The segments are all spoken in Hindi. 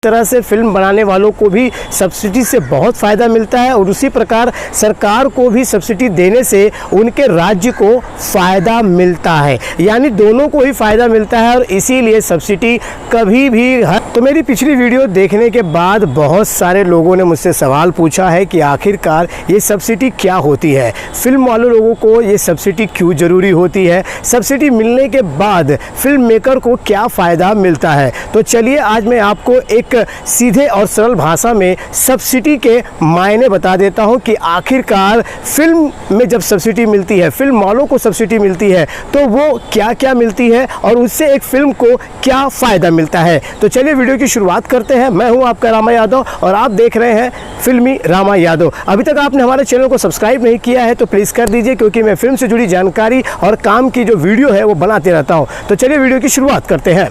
तरह से फिल्म बनाने वालों को भी सब्सिडी से बहुत फ़ायदा मिलता है और उसी प्रकार सरकार को भी सब्सिडी देने से उनके राज्य को फ़ायदा मिलता है, यानी दोनों को ही फ़ायदा मिलता है और इसीलिए सब्सिडी कभी भी तो मेरी पिछली वीडियो देखने के बाद बहुत सारे लोगों ने मुझसे सवाल पूछा है कि आखिरकार ये सब्सिडी क्या होती है, फिल्म वालों लोगों को ये सब्सिडी क्यों ज़रूरी होती है, सब्सिडी मिलने के बाद फिल्म मेकर को क्या फ़ायदा मिलता है। तो चलिए आज मैं आपको एक सीधे और सरल भाषा में सब्सिडी के मायने बता देता हूं कि आखिरकार फिल्म में जब सब्सिडी मिलती है, फिल्म वालों को सब्सिडी मिलती है तो वो क्या क्या मिलती है और उससे एक फिल्म को क्या फ़ायदा मिलता है। तो चलिए वीडियो की शुरुआत करते हैं। मैं हूं आपका रामा यादव और आप देख रहे हैं फिल्मी रामा यादव। अभी तक आपने हमारे चैनल को सब्सक्राइब नहीं किया है तो प्लीज़ कर दीजिए, क्योंकि मैं फिल्म से जुड़ी जानकारी और काम की जो वीडियो है वो बनाते रहता हूँ। तो चलिए वीडियो की शुरुआत करते हैं।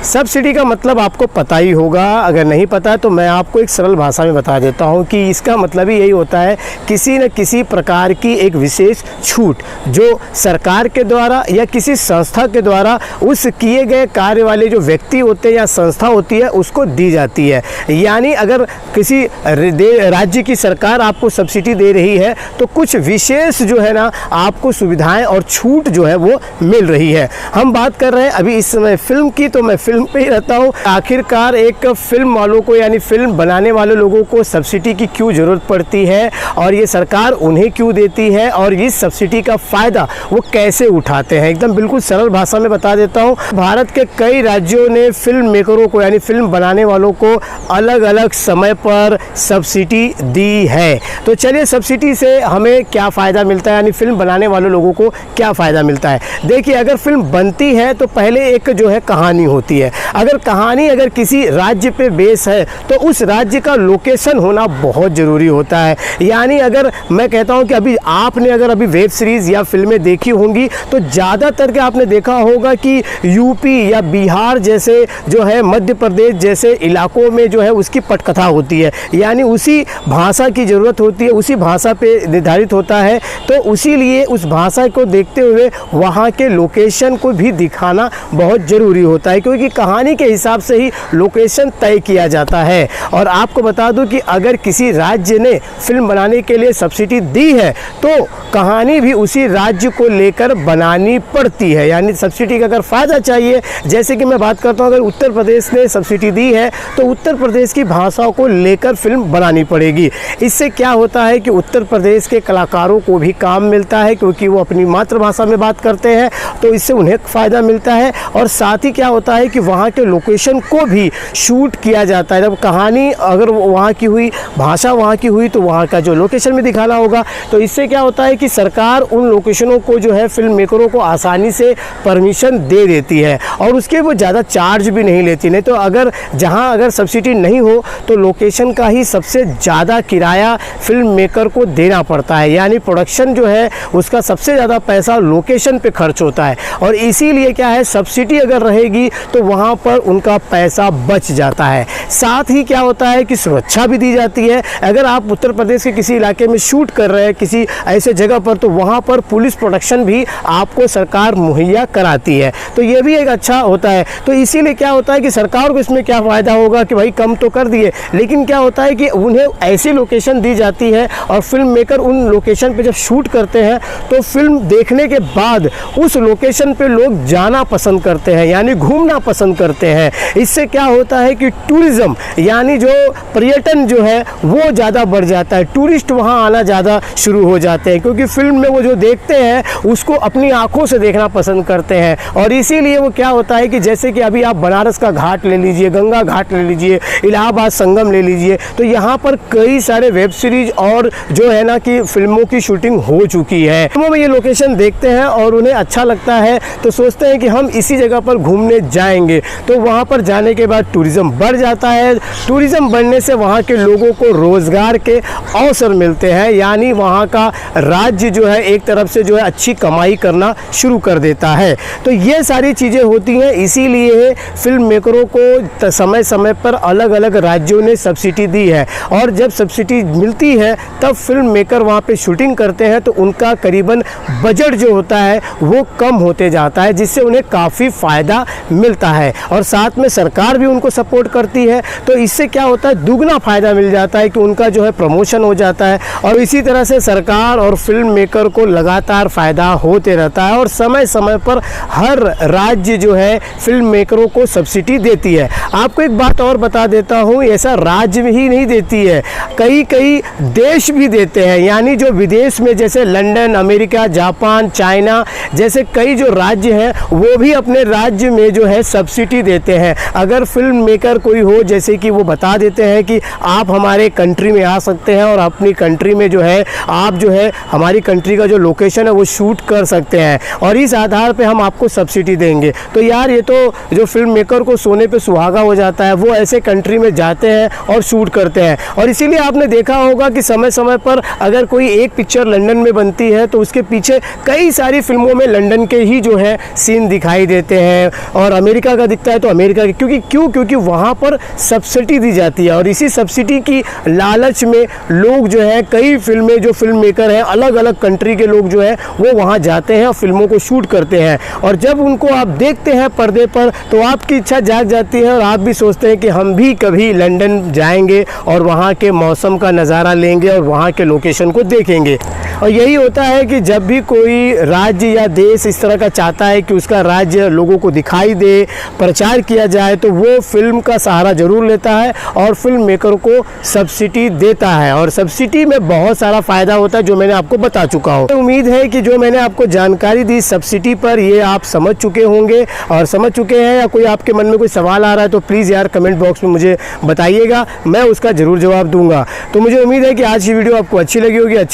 सब्सिडी का मतलब आपको पता ही होगा, अगर नहीं पता तो मैं आपको एक सरल भाषा में बता देता हूं कि इसका मतलब ही यही होता है किसी न किसी प्रकार की एक विशेष छूट जो सरकार के द्वारा या किसी संस्था के द्वारा उस किए गए कार्य वाले जो व्यक्ति होते हैं या संस्था होती है उसको दी जाती है। यानी अगर किसी राज्य की सरकार आपको सब्सिडी दे रही है तो कुछ विशेष जो है ना आपको सुविधाएं और छूट जो है वो मिल रही है। हम बात कर रहे हैं अभी इस समय फिल्म की, तो मैं फिल्म पे ही रहता हूँ। आखिरकार एक फिल्म वालों को यानी फिल्म बनाने वाले लोगों को सब्सिडी की क्यों ज़रूरत पड़ती है और ये सरकार उन्हें क्यों देती है और इस सब्सिडी का फ़ायदा वो कैसे उठाते हैं, एकदम बिल्कुल सरल भाषा में बता देता हूँ। भारत के कई राज्यों ने फिल्म मेकरों को यानी फिल्म बनाने वालों को अलग अलग समय पर सब्सिडी दी है। तो चलिए सब्सिडी से हमें क्या फ़ायदा मिलता है, यानी फिल्म बनाने वाले लोगों को क्या फ़ायदा मिलता है। देखिए, अगर फिल्म बनती है तो पहले एक जो है कहानी होती है। अगर कहानी अगर किसी राज्य पे बेस है तो उस राज्य का लोकेशन होना बहुत ज़रूरी होता है। यानी अगर मैं कहता हूं कि अभी आपने अगर अभी वेब सीरीज़ या फिल्में देखी होंगी तो ज़्यादातर के आपने देखा होगा कि यूपी या बिहार जैसे जो है मध्य प्रदेश जैसे इलाकों में जो है उसकी पटकथा होती है, यानी उसी भाषा की ज़रूरत होती है, उसी भाषा पे निर्धारित होता है। तो उसीलिए उस भाषा को देखते हुए वहाँ के लोकेशन को भी दिखाना बहुत ज़रूरी होता है, क्योंकि कहानी के हिसाब से ही लोकेशन तय किया जाता है। और आपको बता दूं कि अगर किसी राज्य ने फिल्म बनाने के लिए सब्सिडी दी है तो कहानी भी उसी राज्य को लेकर बनानी पड़ती है। यानी सब्सिडी का अगर फ़ायदा चाहिए, जैसे कि मैं बात करता हूं, अगर उत्तर प्रदेश ने सब्सिडी दी है तो उत्तर प्रदेश की भाषाओं को लेकर फिल्म बनानी पड़ेगी। इससे क्या होता है कि उत्तर प्रदेश के कलाकारों को भी काम मिलता है, क्योंकि वो अपनी मातृभाषा में बात करते हैं तो इससे उन्हें फ़ायदा मिलता है। और साथ ही क्या होता है कि वहाँ के लोकेशन को भी शूट किया जाता है। जब कहानी अगर वहाँ की हुई, भाषा वहाँ की हुई, तो वहाँ का जो लोकेशन भी दिखाना होगा। तो इससे क्या होता है कि सरकार उन लोकेशनों को जो है फिल्म मेकरों को आसानी से परमिशन दे देती है और उसके वो ज़्यादा चार्ज भी नहीं लेती। नहीं तो अगर जहाँ अगर सब्सिडी नहीं हो तो लोकेशन का ही सबसे ज़्यादा किराया फिल्म मेकर को देना पड़ता है, यानी प्रोडक्शन जो है उसका सबसे ज़्यादा पैसा लोकेशन पे खर्च होता है। और इसीलिए क्या है, सब्सिडी अगर रहेगी तो वहाँ पर उनका पैसा बच जाता है। साथ ही क्या होता है कि सुरक्षा भी दी जाती है। अगर आप उत्तर प्रदेश के किसी इलाके में शूट कर रहे हैं किसी ऐसे जगह पर, तो वहाँ पर पुलिस प्रोटेक्शन भी आपको सरकार मुहैया कराती है। तो ये भी एक अच्छा होता है। तो इसीलिए क्या होता है कि सरकार को इसमें क्या फ़ायदा होगा कि भाई कम तो कर दिए, लेकिन क्या होता है कि उन्हें ऐसी लोकेशन दी जाती है और फिल्म मेकर उन लोकेशन पर जब शूट करते हैं तो फिल्म देखने के बाद उस लोकेशन पर लोग जाना पसंद करते हैं, यानी घूमना पसंद करते हैं। इससे क्या होता है कि टूरिज़्म यानी जो पर्यटन जो है वो ज़्यादा बढ़ जाता है, टूरिस्ट वहाँ आना ज़्यादा शुरू हो जाते हैं, क्योंकि फिल्म में वो जो देखते हैं उसको अपनी आंखों से देखना पसंद करते हैं। और इसीलिए वो क्या होता है कि जैसे कि अभी आप बनारस का घाट ले लीजिए, गंगा घाट ले लीजिए, इलाहाबाद संगम ले लीजिए, तो यहाँ पर कई सारे वेब सीरीज और जो है ना कि फिल्मों की शूटिंग हो चुकी है। फिल्मों में ये लोकेशन देखते हैं और उन्हें अच्छा लगता है तो सोचते हैं कि हम इसी जगह पर घूमने जाएंगे। तो वहाँ पर जाने के बाद टूरिज़्म बढ़ जाता है। टूरिज़्म बढ़ने से वहाँ के लोगों को रोज़गार के अवसर मिलते हैं, यानी वहाँ का राज्य जो है एक तरफ से जो है अच्छी कमाई करना शुरू कर देता है। तो ये सारी चीज़ें होती हैं, इसीलिए फिल्म मेकरों को समय समय पर अलग अलग राज्यों ने सब्सिडी दी है। और जब सब्सिडी मिलती है तब फिल्म मेकर वहाँ पे शूटिंग करते हैं तो उनका करीबन बजट जो होता है वो कम होते जाता है, जिससे उन्हें काफ़ी फ़ायदा मिलता मिलता है और साथ में सरकार भी उनको सपोर्ट करती है। तो इससे क्या होता है, दुगना फ़ायदा मिल जाता है कि उनका जो है प्रमोशन हो जाता है और इसी तरह से सरकार और फिल्म मेकर को लगातार फ़ायदा होते रहता है और समय समय पर हर राज्य जो है फिल्म मेकरों को सब्सिडी देती है। आपको एक बात और बता देता हूँ, ऐसा राज्य ही नहीं देती है, कई कई देश भी देते हैं। यानी जो विदेश में जैसे लंदन, अमेरिका, जापान, चाइना जैसे कई जो राज्य हैं वो भी अपने राज्य में जो है सब्सिडी देते हैं। अगर फिल्म मेकर कोई हो, जैसे कि वो बता देते हैं कि आप हमारे कंट्री में आ सकते हैं और अपनी कंट्री में जो है आप जो है हमारी कंट्री का जो लोकेशन है वो शूट कर सकते हैं और इस आधार पे हम आपको सब्सिडी देंगे। तो यार ये तो जो फिल्म मेकर को सोने पे सुहागा हो जाता है, वो ऐसे कंट्री में जाते हैं और शूट करते हैं। और इसीलिए आपने देखा होगा कि समय समय पर अगर कोई एक पिक्चर लंदन में बनती है तो उसके पीछे कई सारी फिल्मों में लंदन के ही जो है सीन दिखाई देते हैं और अमेरिका का दिखता है तो अमेरिका के, क्योंकि वहाँ पर सब्सिडी दी जाती है और इसी सब्सिडी की लालच में लोग जो है कई फिल्में, जो फिल्म मेकर हैं अलग अलग कंट्री के लोग जो है वो वहाँ जाते हैं और फिल्मों को शूट करते हैं और जब उनको आप देखते हैं पर्दे पर तो आपकी इच्छा जाग जाती है और आप भी सोचते हैं कि हम भी कभी लंदन जाएंगे और वहाँ के मौसम का नज़ारा लेंगे और वहाँ के लोकेशन को देखेंगे। और यही होता है कि जब भी कोई राज्य या देश इस तरह का चाहता है कि उसका राज्य लोगों को दिखाई दे, प्रचार किया जाए, तो वो फिल्म का सहारा ज़रूर लेता है और फिल्म मेकर को सब्सिडी देता है और सब्सिडी में बहुत सारा फ़ायदा होता है जो मैंने आपको बता चुका हूँ। उम्मीद है कि जो मैंने आपको जानकारी दी सब्सिडी पर ये आप समझ चुके होंगे और समझ चुके हैं, या कोई आपके मन में कोई सवाल आ रहा है तो प्लीज़ यार कमेंट बॉक्स में मुझे बताइएगा, मैं उसका ज़रूर जवाब दूंगा। तो मुझे उम्मीद है कि आज की वीडियो आपको अच्छी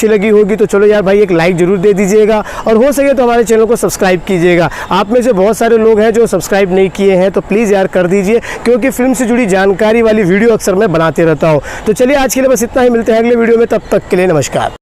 लगी होगी तो चलो यार भाई एक लाइक ज़रूर दे दीजिएगा और हो सके तो हमारे चैनल को सब्सक्राइब कीजिएगा। आप में से बहुत सारे लोग हैं जो सब्सक्राइब नहीं किए हैं तो प्लीज़ यार कर दीजिए, क्योंकि फिल्म से जुड़ी जानकारी वाली वीडियो अक्सर मैं बनाते रहता हूँ। तो चलिए आज के लिए बस इतना ही, मिलते हैं अगले वीडियो में, तब तक के लिए नमस्कार।